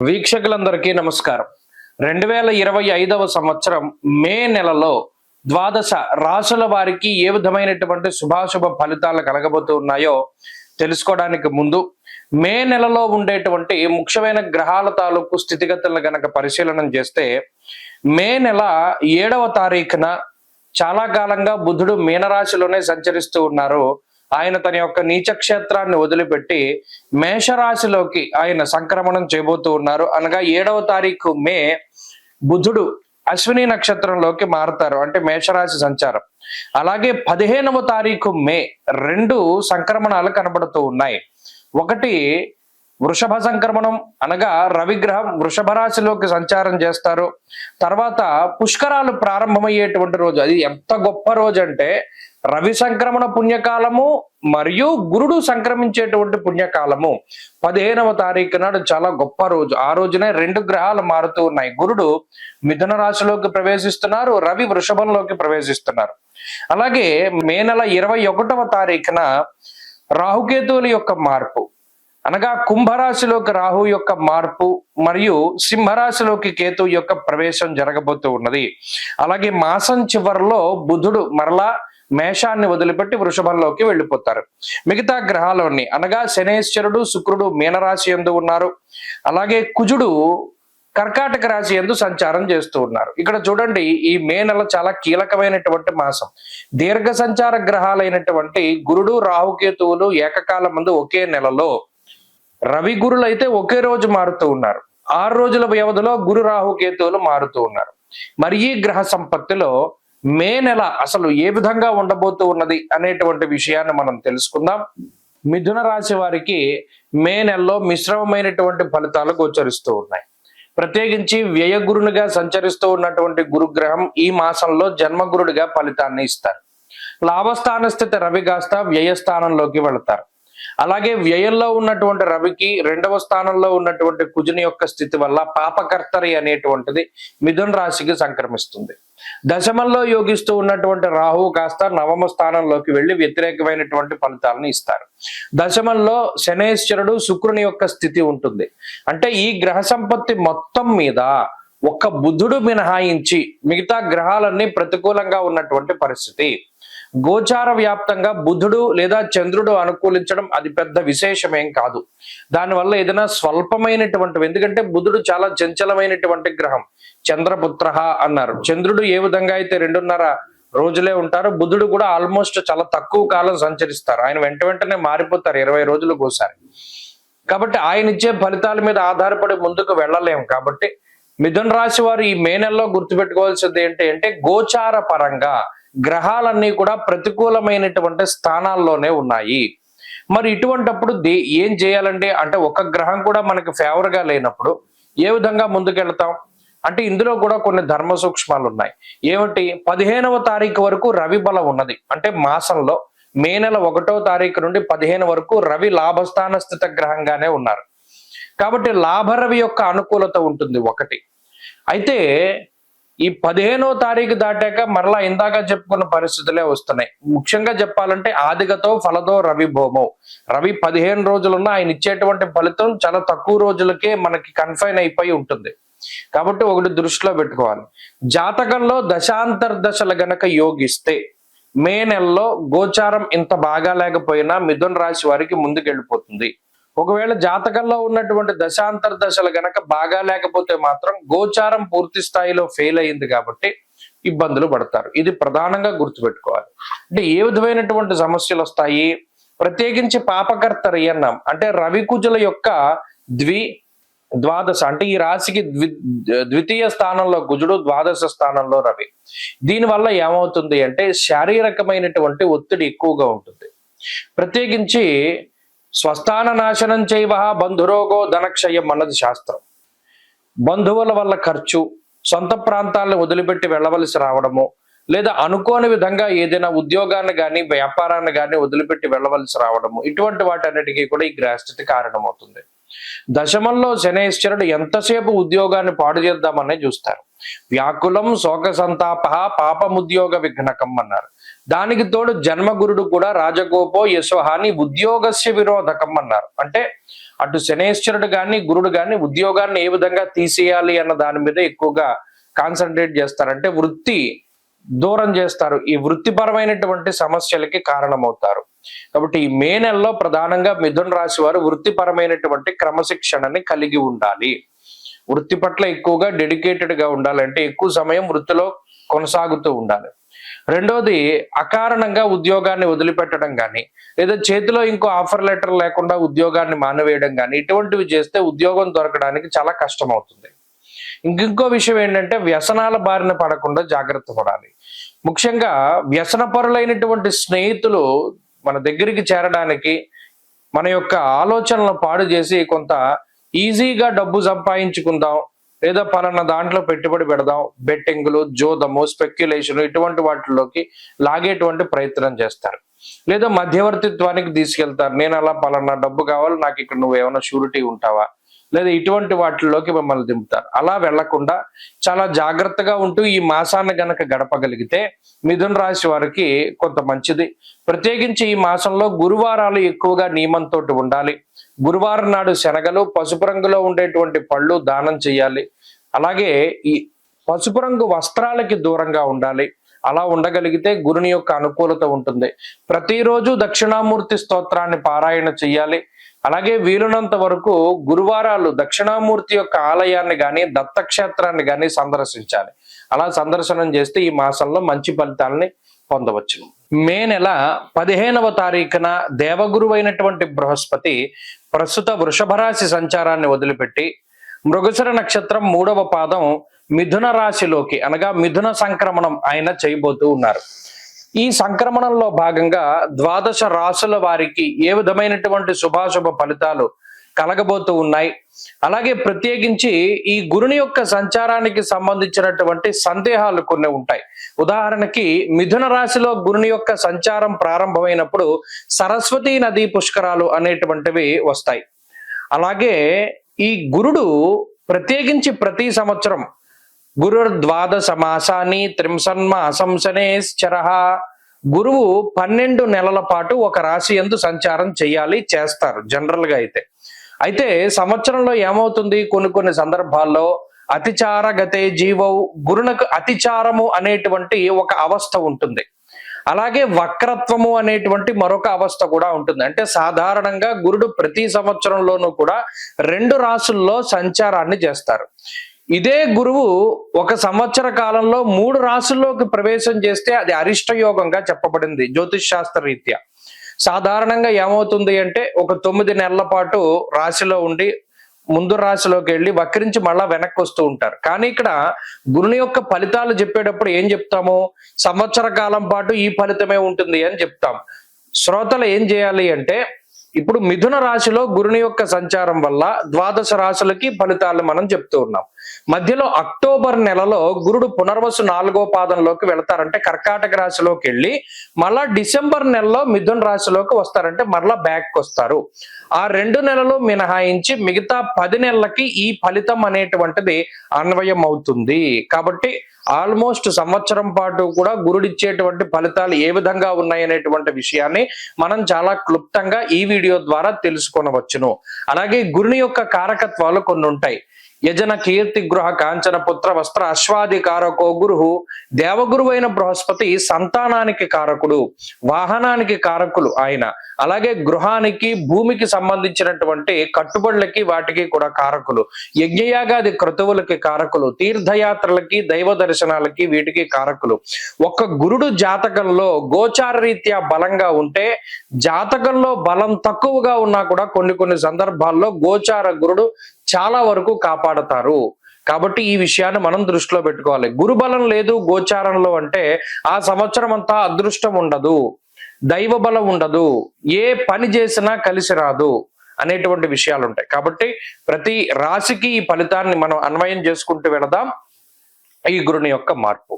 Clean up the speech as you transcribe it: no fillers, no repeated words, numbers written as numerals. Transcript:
వీక్షకులందరికీ నమస్కారం. 2025వ సంవత్సరం మే నెలలో ద్వాదశ రాశుల వారికి ఏ విధమైనటువంటి శుభాశుభ ఫలితాలు కలగబోతూ ఉన్నాయో తెలుసుకోవడానికి ముందు మే నెలలో ఉండేటువంటి ముఖ్యమైన గ్రహాల తాలూకు స్థితిగతులను గనక పరిశీలన చేస్తే మే నెల 7వ తారీఖున చాలా కాలంగా బుధుడు మీనరాశిలోనే సంచరిస్తూ ఉన్నారు. ఆయన తన యొక్క నీచ క్షేత్రాన్ని వదిలిపెట్టి మేషరాశిలోకి ఆయన సంక్రమణం చేయబోతూ ఉన్నారు. అనగా 7వ తారీఖు మే బుధుడు అశ్విని నక్షత్రంలోకి మారుతారు, అంటే మేషరాశి సంచారం. అలాగే 15వ తారీఖు మే 2 సంక్రమణాలు కనబడుతూ ఉన్నాయి. ఒకటి వృషభ సంక్రమణం, అనగా రవిగ్రహం వృషభ రాశిలోకి సంచారం చేస్తారు. తర్వాత పుష్కరాలు ప్రారంభమయ్యేటువంటి రోజు. అది ఎంత గొప్ప రోజు అంటే రవి సంక్రమణ పుణ్యకాలము మరియు గురుడు సంక్రమించేటువంటి పుణ్యకాలము 15వ తారీఖు నాడు చాలా గొప్ప రోజు. ఆ రోజునే 2 గ్రహాలు మారుతూ ఉన్నాయి. గురుడు మిథున రాశిలోకి ప్రవేశిస్తున్నారు, రవి వృషభంలోకి ప్రవేశిస్తున్నారు. అలాగే మే నెల 21వ తారీఖున రాహుకేతువుల యొక్క మార్పు, అనగా కుంభరాశిలోకి రాహు యొక్క మార్పు మరియు సింహరాశిలోకి కేతు యొక్క ప్రవేశం జరగబోతూ ఉన్నది. అలాగే మాసం చివరిలో బుధుడు మరలా మేషాన్ని వదిలిపెట్టి వృషభంలోకి వెళ్ళిపోతారు. మిగతా గ్రహాలన్నీ, అనగా శనేశ్వరుడు శుక్రుడు మీనరాశి యందు ఉన్నారు. అలాగే కుజుడు కర్కాటక రాశి యందు సంచారం చేస్తూ ఉన్నారు. ఇక్కడ చూడండి, ఈ మే నెల చాలా కీలకమైనటువంటి మాసం. దీర్ఘ సంచార గ్రహాలైనటువంటి గురుడు రాహుకేతువులు ఏకకాలం ముందు ఒకే నెలలో, రవి గురులు అయితే ఒకే రోజు మారుతూ ఉన్నారు. 6 రోజుల వ్యవధిలో గురు రాహుకేతువులు మారుతూ ఉన్నారు. మరి ఈ గ్రహ సంపత్తిలో మే నెల అసలు ఏ విధంగా ఉండబోతూ ఉన్నది అనేటువంటి విషయాన్ని మనం తెలుసుకుందాం. మిథున రాశి వారికి మే నెలలో మిశ్రమమైనటువంటి ఫలితాలు గోచరిస్తూ ఉన్నాయి. ప్రత్యేకించి వ్యయగురునిగా సంచరిస్తూ ఉన్నటువంటి గురుగ్రహం ఈ మాసంలో జన్మగురుడిగా ఫలితాన్ని ఇస్తారు. లాభస్థాన స్థితి రవి కాస్త వ్యయస్థానంలోకి వెళతారు. అలాగే వ్యయంలో ఉన్నటువంటి రవికి 2వ స్థానంలో ఉన్నటువంటి కుజుని యొక్క స్థితి వల్ల పాపకర్తరి అనేటువంటిది మిథున రాశికి సంక్రమిస్తుంది. దశమంలో యోగిస్తూ ఉన్నటువంటి రాహు కాస్త 9వ స్థానంలోకి వెళ్లి వ్యతిరేకమైనటువంటి ఫలితాలను ఇస్తారు. దశమంలో శనేశ్వరుడు శుక్రుని యొక్క స్థితి ఉంటుంది. అంటే ఈ గ్రహ సంపత్తి మొత్తం మీద ఒక్క బుధుడు మినహాయించి మిగతా గ్రహాలన్నీ ప్రతికూలంగా ఉన్నటువంటి పరిస్థితి. గోచార వ్యాప్తంగా బుధుడు లేదా చంద్రుడు అనుకూలించడం అది పెద్ద విశేషమేం కాదు. దానివల్ల ఏదైనా స్వల్పమైనటువంటి, ఎందుకంటే బుధుడు చాలా చంచలమైనటువంటి గ్రహం, చంద్రపుత్ర అన్నారు. చంద్రుడు ఏ విధంగా అయితే 2.5 రోజులే ఉంటారు, బుధుడు కూడా ఆల్మోస్ట్ చాలా తక్కువ కాలం సంచరిస్తారు. ఆయన వెంటనే మారిపోతారు 20 రోజులకు ఒకసారి. కాబట్టి ఆయన ఇచ్చే ఫలితాల మీద ఆధారపడి ముందుకు వెళ్ళలేము. కాబట్టి మిథున రాశి వారు ఈ మే నెలలో గుర్తుపెట్టుకోవాల్సింది ఏంటి అంటే, గోచార పరంగా గ్రహాలన్నీ కూడా ప్రతికూలమైనటువంటి స్థానాల్లోనే ఉన్నాయి. మరి ఇటువంటప్పుడు ఏం చేయాలంటే, అంటే ఒక గ్రహం కూడా మనకి ఫేవర్ గా లేనప్పుడు ఏ విధంగా ముందుకెళ్తాం అంటే, ఇందులో కూడా కొన్ని ధర్మ సూక్ష్మాలు ఉన్నాయి. ఏమిటి? 15వ తారీఖు వరకు రవి బలం ఉన్నది. అంటే మాసంలో మే నెల 1వ తారీఖు నుండి 15 వరకు రవి లాభస్థాన స్థిత గ్రహంగానే ఉన్నారు. కాబట్టి లాభరవి యొక్క అనుకూలత ఉంటుంది ఒకటి. అయితే ఈ 15వ తారీఖు దాటాక మరలా ఇందాక చెప్పుకున్న పరిస్థితులే వస్తున్నాయి. ముఖ్యంగా చెప్పాలంటే ఆదిగతో ఫలదో రవి భౌమో. రవి 15 రోజులున్నా ఆయన ఇచ్చేటువంటి ఫలితం చాలా తక్కువ రోజులకే మనకి కన్ఫైన్ అయిపోయి ఉంటుంది. కాబట్టి ఒకటి దృష్టిలో పెట్టుకోవాలి. జాతకంలో దశాంతర్దశలు గనక యోగిస్తే మే నెలలో గోచారం ఇంత బాగా లేకపోయినా మిథున రాశి వారికి ముందుకెళ్ళిపోతుంది. ఒకవేళ జాతకంలో ఉన్నటువంటి దశాంతర్దశలు గనక బాగా లేకపోతే మాత్రం గోచారం పూర్తి స్థాయిలో ఫెయిల్ అయింది కాబట్టి ఇబ్బందులు పడతారు. ఇది ప్రధానంగా గుర్తుపెట్టుకోవాలి. అంటే ఏ విధమైనటువంటి సమస్యలు వస్తాయి? ప్రత్యేకించి పాపకర్తరి అన్నాం అంటే రవి కుజుల యొక్క ద్వాదశ, అంటే ఈ రాశికి ద్వితీయ స్థానంలో కుజుడు, ద్వాదశ స్థానంలో రవి. దీనివల్ల ఏమవుతుంది అంటే శారీరకమైనటువంటి ఒత్తిడి ఎక్కువగా ఉంటుంది. ప్రత్యేకించి స్వస్థాన నాశనం చేయవ బంధురోగో ధనక్షయం అన్నది శాస్త్రం. బంధువుల వల్ల ఖర్చు, సొంత ప్రాంతాలను వదిలిపెట్టి వెళ్ళవలసి రావడము, లేదా అనుకోని విధంగా ఏదైనా ఉద్యోగాన్ని కానీ వ్యాపారాన్ని కానీ వదిలిపెట్టి వెళ్ళవలసి రావడము, ఇటువంటి వాటన్నిటికీ కూడా ఈ గ్రహస్థితి కారణమవుతుంది. దశమంలో శనేశ్వరుడు ఎంతసేపు ఉద్యోగాన్ని పాడు చేద్దామనే చూస్తారు. వ్యాకులం శోక సంతాప పాపముద్యోగ విఘ్నకం అన్నారు. దానికి తోడు జన్మగురుడు కూడా రాజగోపో యశోహాని ఉద్యోగస్య విరోధకం అన్నారు. అంటే అటు శనేశ్వరుడు గాని గురుడు గాని ఉద్యోగాన్ని ఏ విధంగా తీసేయాలి అన్న దాని మీద ఎక్కువగా కాన్సన్ట్రేట్ చేస్తారు. అంటే వృత్తి దూరం చేస్తారు, ఈ వృత్తిపరమైనటువంటి సమస్యలకి కారణమవుతారు. కాబట్టి ఈ మే నెలలో ప్రధానంగా మిథున రాశి వారు వృత్తిపరమైనటువంటి క్రమశిక్షణని కలిగి ఉండాలి. వృత్తి పట్ల ఎక్కువగా డెడికేటెడ్ గా ఉండాలంటే ఎక్కువ సమయం వృత్తిలో కొనసాగుతూ ఉండాలి. రెండోది, అకారణంగా ఉద్యోగాన్ని వదిలిపెట్టడం కానీ లేదా చేతిలో ఇంకో ఆఫర్ లెటర్ లేకుండా ఉద్యోగాన్ని మానవేయడం కానీ ఇటువంటివి చేస్తే ఉద్యోగం దొరకడానికి చాలా కష్టం అవుతుంది. ఇంకో విషయం ఏంటంటే వ్యసనాల బారిన పడకుండా జాగ్రత్త పడాలి. ముఖ్యంగా వ్యసనపరులైనటువంటి స్నేహితులు మన దగ్గరికి చేరడానికి మన యొక్క ఆలోచనలను పాడు చేసి కొంత ఈజీగా డబ్బు సంపాదించుకుందాం లేదా పలానా దాంట్లో పెట్టుబడి పెడదాం, బెట్టింగ్లు, జోదము, స్పెక్యులేషన్ ఇటువంటి వాటిలోకి లాగేటువంటి ప్రయత్నం చేస్తారు. లేదా మధ్యవర్తిత్వానికి తీసుకెళ్తారు. నేను అలా పలానా డబ్బు కావాలి, నాకు ఇక్కడ నువ్వు ఏమైనా షూరిటీ ఉంటావా, లేదా ఇటువంటి వాటిల్లోకి మిమ్మల్ని దింపుతారు. అలా వెళ్లకుండా చాలా జాగ్రత్తగా ఉంటూ ఈ మాసాన్ని గనక గడపగలిగితే మిథున రాశి వారికి కొంత మంచిది. ప్రత్యేకించి ఈ మాసంలో గురువారాలు ఎక్కువగా నియమంతో ఉండాలి. గురువారం నాడు శనగలు, పసుపు రంగులో ఉండేటువంటి పళ్ళు దానం చేయాలి. అలాగే ఈ పసుపు రంగు వస్త్రాలకి దూరంగా ఉండాలి. అలా ఉండగలిగితే గురుని యొక్క అనుకూలత ఉంటుంది. ప్రతిరోజు దక్షిణామూర్తి స్తోత్రాన్ని పారాయణ చెయ్యాలి. అలాగే వీలునంత వరకు గురువారాలు దక్షిణామూర్తి యొక్క ఆలయాన్ని గాని దత్తక్షేత్రాన్ని గాని సందర్శించాలి. అలా సందర్శనం చేస్తే ఈ మాసంలో మంచి ఫలితాలని పొందవచ్చు. మే నెల 15వ తారీఖున దేవగురువు అయినటువంటి బృహస్పతి ప్రస్తుత వృషభ రాశి సంచారాన్ని వదిలిపెట్టి మృగశిర నక్షత్రం 3వ పాదం మిథున రాశిలోకి అనగా మిథున సంక్రమణం ఆయన చేయబోతూ ఉన్నారు. ఈ సంక్రమణంలో భాగంగా ద్వాదశ రాశుల వారికి ఏ విధమైనటువంటి శుభాశుభ ఫలితాలు కలగబోతూ ఉన్నాయి, అలాగే ప్రత్యేకించి ఈ గురుని యొక్క సంచారానికి సంబంధించినటువంటి సందేహాలు కొన్ని ఉంటాయి. ఉదాహరణకి మిథున రాశిలో గురుని యొక్క సంచారం ప్రారంభమైనప్పుడు సరస్వతీ నదీ పుష్కరాలు అనేటువంటివి వస్తాయి. అలాగే ఈ గురుడు ప్రత్యేకించి ప్రతి సంవత్సరం గురుర్ ద్వాదశ మాసాన్ని త్రింసన్మ అసంశనేశ్చరః, గురువు 12 నెలల పాటు ఒక రాశి యందు సంచారం చేస్తారు జనరల్ గా. అయితే సంవత్సరంలో ఏమవుతుంది, కొన్ని సందర్భాల్లో అతిచార గతే జీవౌ, గురునకు అతిచారము అనేటువంటి ఒక అవస్థ ఉంటుంది. అలాగే వక్రత్వము అనేటువంటి మరొక అవస్థ కూడా ఉంటుంది. అంటే సాధారణంగా గురుడు ప్రతి సంవత్సరంలోనూ కూడా 2 రాశుల్లో సంచారాన్ని చేస్తారు. ఇదే గురువు ఒక సంవత్సర కాలంలో 3 రాశుల్లోకి ప్రవేశం చేస్తే అది అరిష్ట యోగంగా చెప్పబడింది జ్యోతిష్ శాస్త్ర రీత్యా. సాధారణంగా ఏమవుతుంది అంటే ఒక 9 నెలల పాటు రాశిలో ఉండి ముందు రాశిలోకి వెళ్ళి వక్రించి మళ్ళా వెనక్కి వస్తూ ఉంటారు. కానీ ఇక్కడ గురుని యొక్క ఫలితాలు చెప్పేటప్పుడు ఏం చెప్తాము, సంవత్సర కాలం పాటు ఈ ఫలితమే ఉంటుంది అని చెప్తాం. శ్రోతలు ఏం చేయాలి అంటే ఇప్పుడు మిథున రాశిలో గురుని యొక్క సంచారం వల్ల ద్వాదశ రాశులకి ఫలితాలు మనం చెప్తూ ఉన్నాం. మధ్యలో అక్టోబర్ నెలలో గురుడు పునర్వసు 4వ పాదంలోకి వెళతారంటే కర్కాటక రాశిలోకి వెళ్ళి మళ్ళా డిసెంబర్ నెలలో మిథున రాశిలోకి వస్తారంటే మరలా బ్యాక్ వస్తారు. ఆ 2 నెలలు మినహాయించి మిగతా 10 నెలలకి ఈ ఫలితం అనేటువంటిది అన్వయం అవుతుంది. కాబట్టి ఆల్మోస్ట్ సంవత్సరం పాటు కూడా గురుడిచ్చేటువంటి ఫలితాలు ఏ విధంగా ఉన్నాయనేటువంటి విషయాన్ని మనం చాలా క్లుప్తంగా ఈ వీడియో ద్వారా తెలుసుకొనవచ్చును. అలాగే గురుని యొక్క కారకత్వాలు కొన్ని ఉంటాయి. యజన కీర్తి గృహ కాంచన పుత్ర వస్త్ర అశ్వాది కారకో గురు, దేవగురువు అయిన బృహస్పతి సంతానానికి కారకుడు, వాహనానికి కారకులు ఆయన. అలాగే గృహానికి భూమికి సంబంధించినటువంటి కట్టుబడులకి వాటికి కూడా కారకులు, యజ్ఞయాగాది క్రతువులకి కారకులు, తీర్థయాత్రలకి దైవ దర్శనాలకి వీటికి కారకులు. ఒక్క గురుడు జాతకంలో గోచార రీత్యా బలంగా ఉంటే, జాతకంలో బలం తక్కువగా ఉన్నా కూడా కొన్ని సందర్భాల్లో గోచార గురుడు చాలా వరకు కాపాడతారు. కాబట్టి ఈ విషయాన్ని మనం దృష్టిలో పెట్టుకోవాలి. గురుబలం లేదు గోచారంలో అంటే ఆ సంవత్సరం అంతా అదృష్టం ఉండదు, దైవ బలం ఉండదు, ఏ పని చేసినా కలిసి రాదు అనేటువంటి విషయాలు ఉంటాయి. కాబట్టి ప్రతి రాశికి ఈ ఫలితాన్ని మనం అన్వయం చేసుకుంటూ వెళదాం ఈ గురుని యొక్క మార్పు.